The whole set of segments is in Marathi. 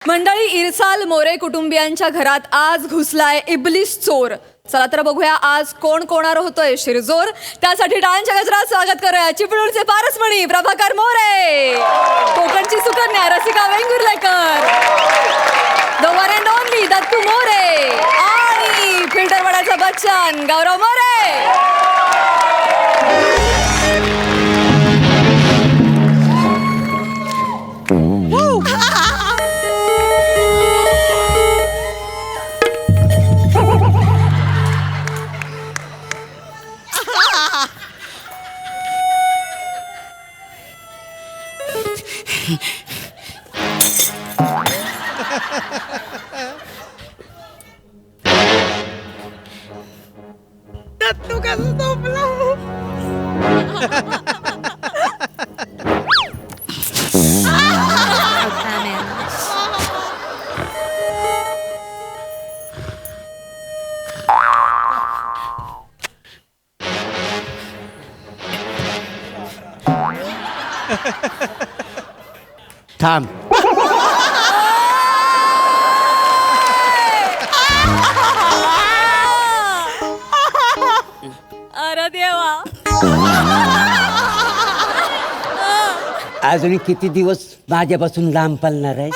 मंडळी, इरसाल मोरे कुटुंबियांच्या घरात आज घुसलाय इब्लिस चोर. चला तर बघूया आज कोण कोणार होतोय शिरजोर. त्यासाठी टाळ्यांच्या गजरात स्वागत करूया चिपळूणचे पारसमणी प्रभाकर मोरे, कोकणची Sukanya Rasika Vengurlekar, the one and only Dattu More आणि फिल्टरवाड्याचा बच्चन गौरव मोरे. तू कसं झोपला? थांब. अरे देवा, अजून किती दिवस माझ्यापासून लांब पळणार आहे?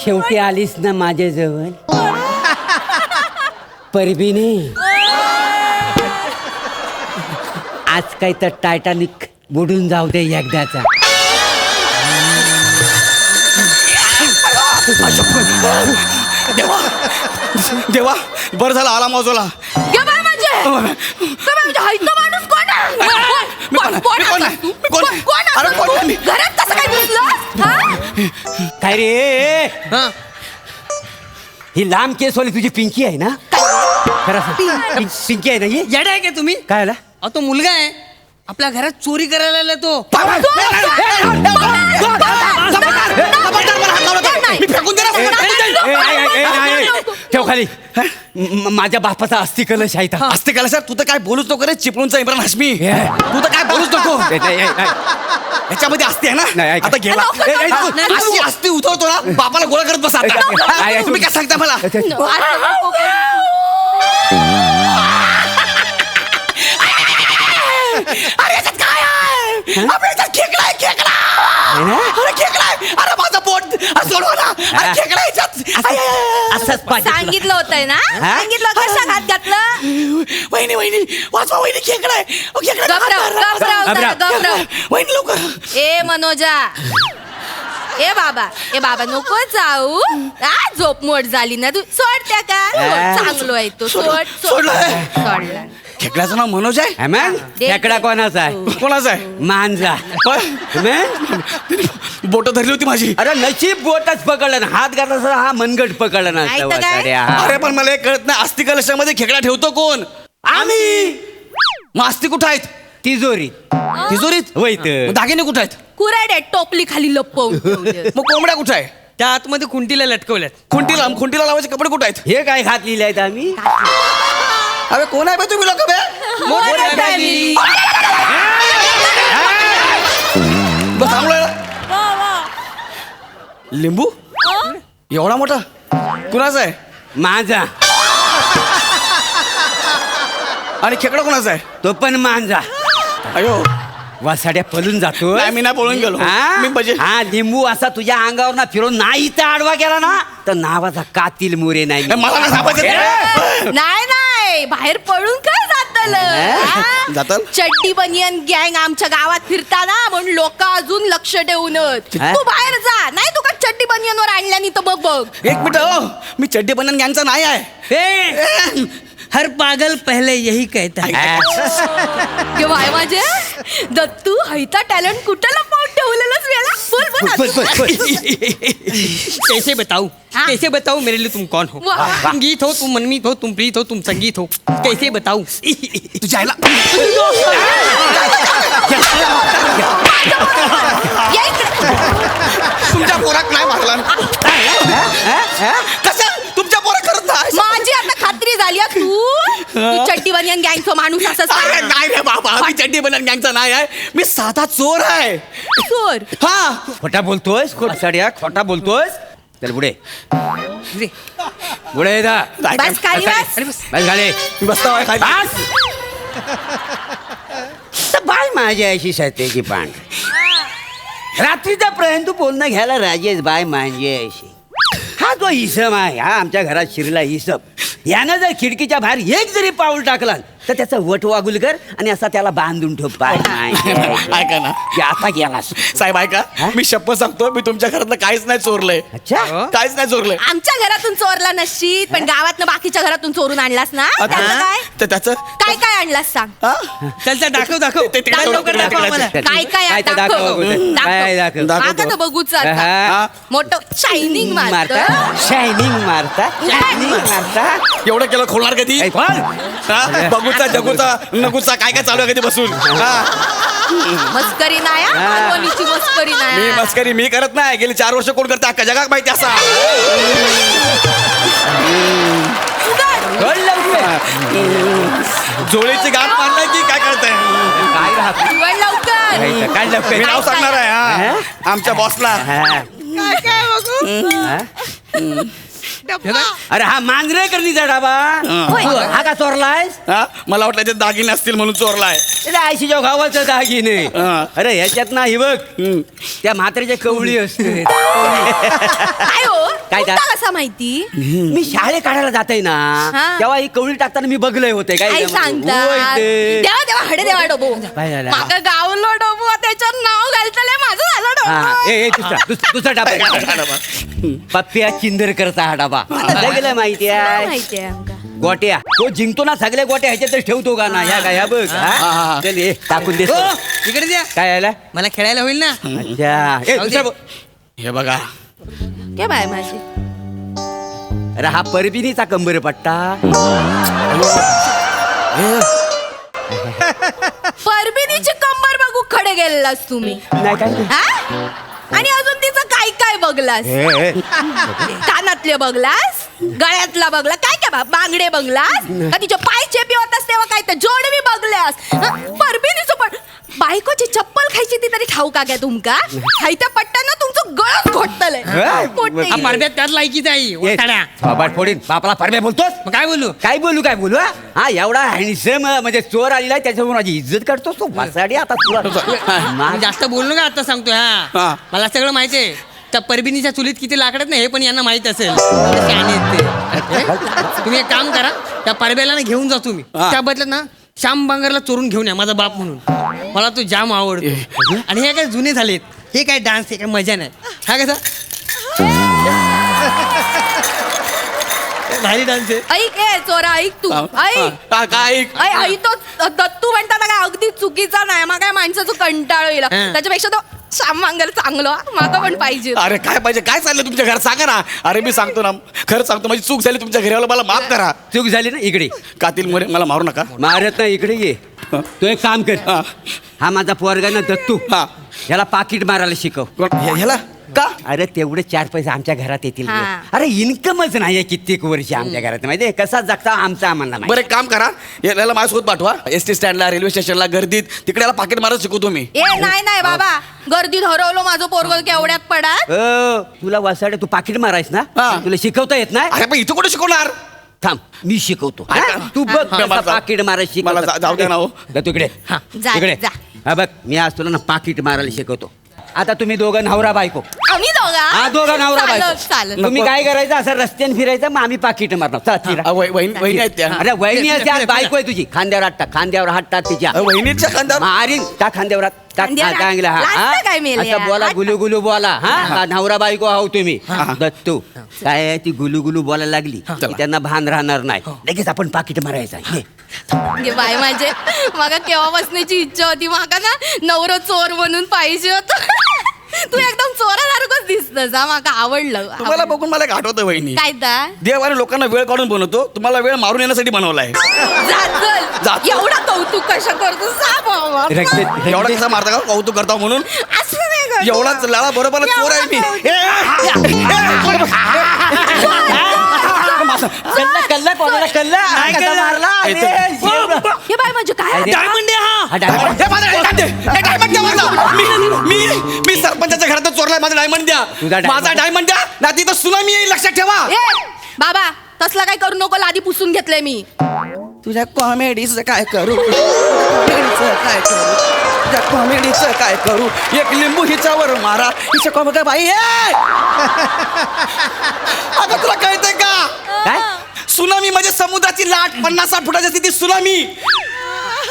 शेवटी आलीस ना माझ्याजवळ. परबिनी, आज काही तर टायटॅनिक बुडून जाऊ दे एकदाचा. देवा देवा, बरं झालं आला मौजोला. काय रे? ही लांब केसवाली तुझी पिंकी आहे ना? खरं सांग. पिंकी आहे ना ही? येडा आहे का तुम्ही? काय आला? अहो, तो मुलगा आहे आपल्या घरात चोरी करायला आला तो. ठेव खाली. माझ्या बापाचा अस्थि कलश आहे. असते का सर? तू तर काय बोलूच नको रे, चिपळूणचा इम्रान हाशमी. तू तर काय बोलूच नको. याच्यामध्ये असते आहे नाही, ना? ऐक. आता गेला. अशी असते उतरतो ना, बापाला गोळा करत बसा आता. तुम्ही काय सांगता मला? अरे याच्यात काय आहे? आपल्या याच्यात खेकडा आहे, खेकडा. अरे खेकडा आहे. अरे माझं पोट सोडवा ना. अरे खेकडा आहे याच्यात. असंच पाहिजे तुला. सांगितलं होतंय ना? हा? सांगितलं होतं कशात घातलं? वहिनी वहिनी वाचवा, वहिनी खेकडा आहे. अहो, खेकडा गबराव. वहिनी लवकर. ए मनोजा, ए बाबा नको जाऊ. झोप मोड झाली ना तू. सोड त्या का चांगलो आहे तो. सोडलं. सोडला. खेकड्याचं नाव मनोज आहे. मग खेकडा कोणाचा आहे? कोणाचं आहे? मांजा. बोट धरली होती माझी. अरे नशीब बोटच पकडलं ना. हात घातला असता हा मनगट पकडला नाही तर काय? नसता. अरे पण मला एक कळत नाही, अस्ति कलशामध्ये खेकडा ठेवतो कोण? आम्ही. मग अस्ति कुठं आहेत? तिजोरी. तिजोरीत. वैत. मग दागिने कुठं आहेत? कुऱ्हाड टोपली खाली लपवून ठेवले. मग कोंबड्या कुठं आहे? त्या आतमध्ये खुंटीला लटकवल्यात. खुंटीला लावायचे कपडे कुठं आहेत? हे काय घातलेले आहेत आम्ही? अरे कोण आहे बे तुम्ही लोक बे? मोठ्या family. बस थांबलोय. लिंबू एवढा मोठा कुणाचा आहे? मांजा. आणि खेकडा कुणाचा आहे? तो पण मांजा. अयो, वासाड्या पळून जातो. नाही, मी नाही पळून गेलो. मी बजे. हा लिंबू असा तुझ्या अंगावर ना फिरून नाही तर आडवा गेला ना तर नावाचा कातील मोरे नाही. मला नाही सापायचं. नाही बाहेर पळून काय जाताल? चड्डी बनियन गँग आमच्या गावात फिरताना म्हणून लोक अजून लक्ष ठेवूनच. तू बाहेर जा, नाही तू का चड्डी बनियनवर आणल्यानी तर बघ. एक मिनिट, मी चड्डी बनन गँगचा नाही आहे. हर पागल पहले यही कहता है. भाई माझे दत्तू हैता टॅलेंट कुठं लपवून ठेवलेलंच वेळा. कैसे बताऊं? हाँ? कैसे बताऊं मेरे लिए तुम कौन हो? वाह. तुम गीत हो, तुम मनमीत हो, तुम प्रीत हो, तुम संगीत हो. कैसे बताऊं? तुझ्या आईला तुमच्या पोरात नाही मारला. कसं तुमच्या पोरा करत नाही? माझी आता खात खात्री झाली हा तू चड्डी बनियन गँगचा माणूस असं अरे नाही रे बाबा मी चड्डी बनन गँगचा नाही आहे मी साधा चोर आहे चोर हा खोटा बोलतोयस साड्या खोटा बोलतोयस चल पुढे पुढे ये जा. बस खाली बस. बस गाडी मी बसता आहे खाली. तर बाय माझ्या अशी सत्याची पांढ रात्रीचा पर्यंत तू बोलणं घ्यायला राजेश बाय माझी अशी हा जो इसम आहे हा आमच्या घरात शिरला इसम यानं जर खिडकीच्या बाहेर एक जरी पाऊल टाकला तर त्याचा वट वागुलकर आणि असा त्याला बांधून ठेव बाय ऐका ना आता गेलास साहेब ऐका मी शपथ सांगतो मी तुमच्या घरातलं काहीच नाही चोरलंय अच्छा काहीच नाही चोरलंय आमच्या घरातून चोरला नसशील पण गावातनं बाकीच्या घरातून चोरून आणलास ना त्याचं काय तर त्याचं काय काय आणलास सांग हा? चल चल दाखव दाखव ते तिकडे दाखव, लवकर दाखव आम्हाला. काय काय काय ते दाखव. दाखव. काय दाखव. दाखव आता तर बघूच आता. हा. मोठं शायनिंग मारता मारत शायनिंग मारता शायनिंग मारता एवढं केलं खोलणार कधी ऐ, कोण? हा? बघूचा जगूचा नगूचा काय काय चालू आहे कधी बसून हा? मस्करी नाही हा, मालवणीची मस्करी मी नाही मस्करी मी करत नाही गेली 4 वर्ष कोण करते अख्खा जगात माहिती असा कोण लवकर? जोळीची गाठ मारलाय की काय करताय काय राहत उघड लवकर काय लवकर? मी नाव सांगणार आहे हा आमच्या बॉसला काय काय बघू अरे हा मांजरेकरणीचा डाबा होय. हा का चोरलायस हा मला वाटलं ते दागिने असतील म्हणून चोरलाय आयशीच्या गावाचं दागिने हा. अरे ह्याच्यात ना ही बघ त्या म्हातारीच्या कवळी असते काय हो काय तुमचा कसा माहिती मी शाळे काढायला जाते ना हा. तेव्हा ही कवळी टाकताना मी बघलंय होते काय काय होय सांगता ते. देवा देवा हडे देवा डोबो काय झालं? माका गावलो डोबो त्याच्यावर नाव घालतले माझं झालं हा, डोबो ए, दुसरा डाबा पप्प्या चिंदरकरचा हा डाबा गेलं माहिती आहे माहितीये आमका. गोट्या तो जिंकतो ना सगळ्या गोट्या ह्याच्यातच ठेवतो का ना ह्या काय ह्या बघ हा? हा. चल ये टाकून दे हो इकडे द्या काय आला मला खेळायला होईल ना अच्छा ए, जाऊ दे. दुसरा बघ. हे बघा काय बाय माझी अरे हा परबिनीचा कंबर पट्टा परबिनीची कंबर बघू खडे गेलेलास तुम्ही नाही काय हा? आणि अजून तिचं काय काय बघलास कानातले बघलास गळ्यातला बघला काय काय बांगडे बघलास का तिचे पाय चेपी होतास तेव्हा काय तर जोडवी बघल्यास परबिनीचं पण बायकोची चप्पल खायची ती तरी खाऊ का काय तुमका खायच्या पट्ट्यानं तुमचं गळच घोटतलंय हा, परब्यात त्यात लायकीच आहे वटाड्या. बाबाट फोडीन बापाला परब्या बोलतोस मग काय बोलू काय बोलू हा? हा एवढा हॅन्डसम म्हणजे चोर आलेला आहे त्याच्यावर माझी इज्जत करतोस तू बसाडी आता तुला मी जास्त बोललो का आता सांगतोय हा. हा मला सगळं माहितीये त्या परबिनीच्या चुलीत किती लाकडत नाही हे पण यांना माहित असेल एवढे शहाणे आहेत ते. तुम्ही एक काम करा त्या परब्याला ना घेऊन जा तुम्ही हा. त्या बदल्यात ना श्याम बांगरला चोरून घेऊन या माझा बाप म्हणून मला तो जाम आवडतो आणि हे काय जुने झालेत हे काय डान्स हे काय मजा नाही हा कसा भारी डान्स आहे ऐक ए चोरा ऐक तू ऐक काय आई तो दत्तू म्हणताना काय अगदी चुकीचा नाही मग काय माणसाचं कंटाळ येईल हा. त्याच्यापेक्षा तो श्यामंगल चांगलं माका पण पाहिजे अरे काय पाहिजे काय चाललंय तुमच्या घरात सांगा ना अरे मी सांगतो ना खरं सांगतो माझी चूक झाली तुमच्या घराला मला माफ करा चूक झाली ना इकडे कातील मोरे मला मारू नका मारत ना इकडे ये तू एक काम कर हा. हा माझा पोरगा ना दत्तू हा. ह्याला पाकिट मारायला शिकव ह्याला का अरे तेवढे 4 पैसे आमच्या घरात येतील रे. हा. अरे इन्कमच नाही कित्येक वर्ष आमच्या घरात माहितीये कसा जगता आमचा आम्हाला माहिती. बरं एक काम करा याला माझ्यासोबत पाठवा एसटी स्टँडला रेल्वे स्टेशनला गर्दीत तिकडे याला पाकिट मारत शिकवतो मी ए नाही नाही बाबा गर्दीत हरवलं माझं पोरग केवढ्यात पडा तुला वासाडे तू पाकिट मारायस ना हा. तुला शिकवता येत नाही अरे पण इथं कुठे शिकवणार थांब मी शिकवतो हा? ऐका. तू बघ हा. कसा मला जा- पाकिट मारायला मला जाऊ द्या ना हो. तू इकडे जा, इकडे जा. हा बघ मी आज तुला ना पाकिट मारायला शिकवतो आता तुम्ही दोघं नवरा बायको आम्ही हा दोघं नवरा चालत बायको चालत तुम्ही काय करायचं असं रस्त्याने फिरायचं मग आम्ही पाकिट मारणार चला फिरा. वहिनी आहेत त्या अरे वहिनी असते आज बायको आहे तुझी खांद्यावर हात टाक खांद्यावर हात टाक तिच्या वहिनीच्या खांद्यावर मारीन टाक खांद्यावर हात टाक खांद्यावर हात. चांगला लाजतं काय मेल्या? असं बोला हात गुलू गुलू बोला हा नवरा बायको आहो तुम्ही दत्तू काय आहे, ती गुलू गुलू बोलायला लागली की त्यांना भान राहणार नाही लगेच आपण पाकिट मारायचं ये. बाय माझे माका केव्हा बसण्याची इच्छा होती माका ना नवरं चोर म्हणून पाहिजे होत तू एकदम चोरासारखंच दिसतस हा माका आवडलं तुम्हाला बघून मला एक आठवतं वहिनी काय ता देवाने लोकांना वेळ काढून बनवतो तुम्हाला वेळ मारून येण्यासाठी बनवलाय जा. एवढा कौतुक कशा करतो रगडे- एवढा कसा मारता का कौतुक करता म्हणून असं नाही करत. एवढाच लाळा बरोबर चोर आहे मी कल्ला कल्ला मारला कोणाला कळलं नाही कसा कळलं. मारला अरे, हे बाय म्हणजे काय अरे. डायमंड आहे हा, हा डायमंड. हे माझा डायमंड आहे. हे डायमंड द्या माझा. मी सरपंचाच्या घरात चोरलाय माझा डायमंड द्या. तुझा डायमंड. माझा डायमंड द्या ना तिथं सुनामी येईल लक्षात ठेवा. ए बाबा तसला काय करू नको आधी पुसून घेतलंय मी तुझ्या कॉमेडीचं काय करू कॉमेडीचं काय करू तुझ्या कॉमेडीचं काय करू एक लिंबू हिच्यावर मारा हिच्या कॉमेडी बाई ए! अगं तुला कळतंय का काय सुनामी म्हणजे समुद्राची लाट 50-60 फुटाची असते ती सुनामी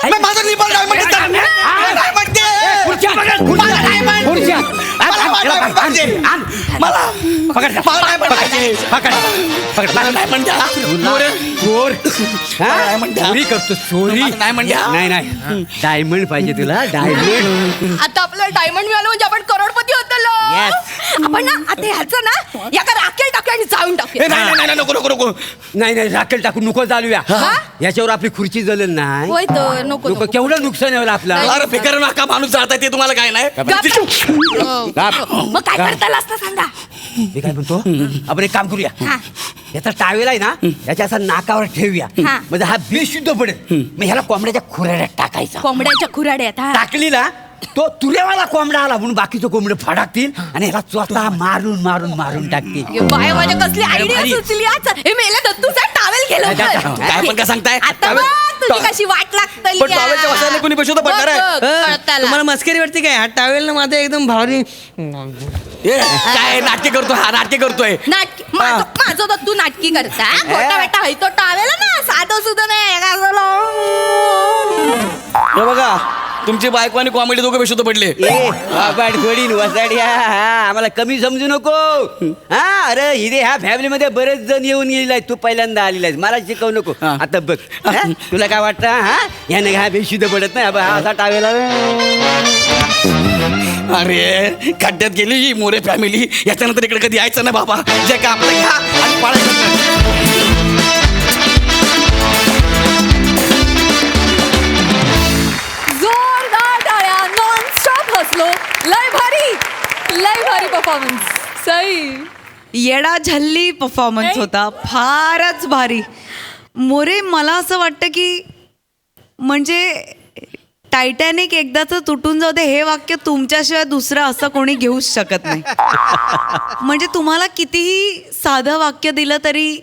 माझं लिंबल डायमंड डायमंड दे खुर्च्या पकड, मला डायमंड खुर्च्या. मला डायमंड पाहिजे मला पकड मला डायमंड पाहिजे पकड पकड मला डायमंड द्या मोरे. चोर मला डायमंड द्या. चोरी करतो चोरी मला डायमंड द्या. नाही नाही डायमंड पाहिजे तुला डायमंड आता आपल्याला डायमंड मिळालं म्हणजे आपण करोडपती होतो Yes. आपण ना आता ह्याचं ना एका राखेल टाकूया आणि जाळून ए, टाकूया नाही नाही नाही नको नको नको नाही नाही राखेल टाकून नको चालूया हा? याच्यावर आपली खुर्ची जळेल नाही होय तर नको नको नको. केवढं नुकसान आहे आपला अरे फिकर नका माणूस जाता ते तुम्हाला काय नाही मग काय करता असता सांगा मी काय म्हणतो आपण एक काम करूया हा. याचा टावेल आहे ना याच्या असा नाकावर ठेवूया हा. म्हणजे हा बेशुद्ध पडेल मग ह्याला कोंबड्याच्या खुराड्यात टाकायचा कोंबड्याच्या खुराड्यात हा टाकली ना तो तुऱ्यावाला कोंबडा आला म्हणून बाकीचे कोंबडे फडाकतील आणि ह्याला स्वतः मारून मारून मारून टाकतील ये बाय माझ्या कसली आयडिया भारी. सुचली आज हे मेल्या दत्तूचा टावेल केलं काय पण का सांगताय? आता बघ तुझी कशी वाट लागतली पण टावेलच्या वासाने कोणी बेशुद्ध पडणार आहे? तुम्हाला मस्करी वाटते काय हा टावेल ना माझं एकदम भारी ए, काय नाट्य करतोय हा नाट्य करतोय नाटकी माझं दत्तू नाटकी करता खोटा बेटा हय तो टावेल ना साधं सुद्धा नाही काय झालं? हे बघा तुमची बायको आणि कॉमेडी दोघं बेशुद्ध पडले थोडी वसाड्या आम्हाला कमी समजू नको हा अरे हिरे ह्या फॅमिलीमध्ये बरेच जण येऊन गेलेला आहे तू पहिल्यांदा आलेला आहेस मला शिकवू नको हा. आता बघ हा? तुला काय वाटतं हा याने हा बेशुद्ध पडत नाही हा असा टावेला अरे खड्ड्यात गेली ही मोरे फॅमिली याच्यानंतर इकडे कधी यायचं नाही बाबा जे का आपलं घ्या आणि पाळायचं जोरदार टाळ्या नॉन स्टॉप हसलो लय भारी परफॉर्मन्स सई येडा झल्ली परफॉर्मन्स होता फारच भारी मोरे मला असं वाटतं की म्हणजे टायटॅनिक एकदाच तुटून जाऊ दे हे वाक्य तुमच्याशिवाय दुसरं असं कोणी घेऊच शकत नाही म्हणजे तुम्हाला कितीही साधं वाक्य दिलं तरी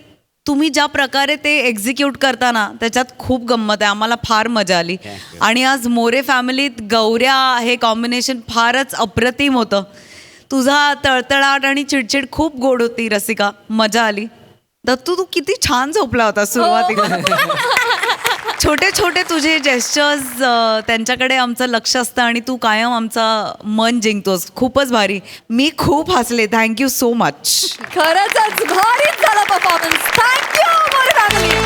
तुम्ही ज्या प्रकारे ते एक्झिक्यूट करताना त्याच्यात खूप गंमत आहे आम्हाला फार मजा आली आणि आज मोरे फॅमिलीत गौऱ्या हे कॉम्बिनेशन फारच अप्रतिम होतं तुझा तळतळाट आणि चिडचिड खूप गोड होती रसिका मजा आली दत्तू तू किती छान झोपला होता सुरुवातीला छोटे छोटे तुझे जेस्चर्स त्यांच्याकडे आमचं लक्ष असतं आणि तू कायम आमचं मन जिंकतोस खूपच भारी मी खूप हसले थँक्यू सो मच खरंच भारीच झाला परफॉर्मन्स थँक्यू फॅमिली